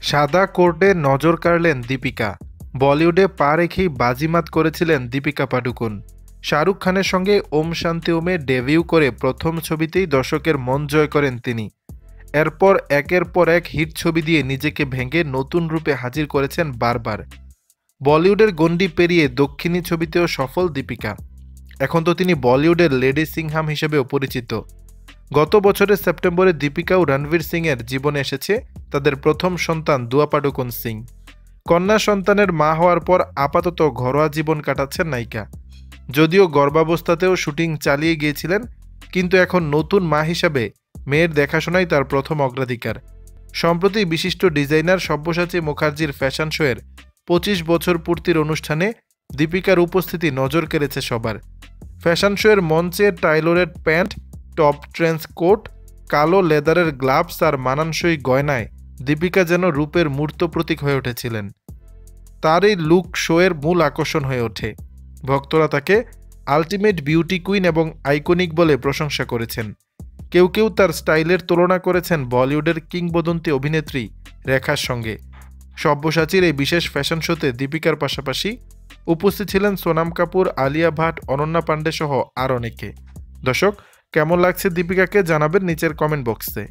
সাদা কোর্টে নজর কাড়লেন দীপিকা। বলিউডে পা রেখেই বাজিমাত করেছিলেন দীপিকা পাডুকোন। শাহরুখ খানের সঙ্গে ওম শান্তি ওমে ডেবিউ করে প্রথম ছবিতেই দর্শকের মন জয় করেন তিনি। এরপর একের পর এক হিট ছবি দিয়ে নিজেকে ভেঙে নতুন রূপে হাজির করেছেন বারবার। বলিউডের গণ্ডি পেরিয়ে দক্ষিণী ছবিতেও সফল দীপিকা। এখন তো তিনি বলিউডের লেডি সিংহাম হিসেবেও পরিচিত। গত বছরের সেপ্টেম্বরে দীপিকা ও রণবীর সিংয়ের জীবনে এসেছে তাদের প্রথম সন্তান দুয়া পাডুকোন সিং। কন্যা সন্তানের মা হওয়ার পর আপাতত ঘরোয়া জীবন কাটাচ্ছেন নায়িকা। যদিও গর্ভাবস্থাতেও শুটিং চালিয়ে গিয়েছিলেন, কিন্তু এখন নতুন মা হিসাবে মেয়ের দেখাশোনাই তার প্রথম অগ্রাধিকার। সম্প্রতি বিশিষ্ট ডিজাইনার সব্যসাচী মুখার্জির ফ্যাশন শোয়ের 25 বছর পূর্তির অনুষ্ঠানে দীপিকার উপস্থিতি নজর কেড়েছে সবার। ফ্যাশন শোয়ের মঞ্চে টাইলরের প্যান্ট, টপ ট্রেন্স কোট, কালো লেদারের গ্লাভস আর মানানসই গয়নায় দীপিকা যেন রূপের মূর্ত প্রতীক হয়ে উঠেছিলেন। তার এই লুক শোয়ের মূল আকর্ষণ হয়ে ওঠে। ভক্তরা তাকে আলটিমেট বিউটি কুইন এবং আইকনিক বলে প্রশংসা করেছেন। কেউ কেউ তার স্টাইলের তুলনা করেছেন বলিউডের কিংবদন্তি অভিনেত্রী রেখার সঙ্গে। সব্যসাচীর এই বিশেষ ফ্যাশন শোতে দীপিকার পাশাপাশি উপস্থিত ছিলেন সোনাম কাপুর, আলিয়া ভাট, অনন্যা পান্ডে সহ আর অনেকে। দর্শক, কেমন লাগছে দীপিকাকে জানাবেন নিচের কমেন্ট বক্সে।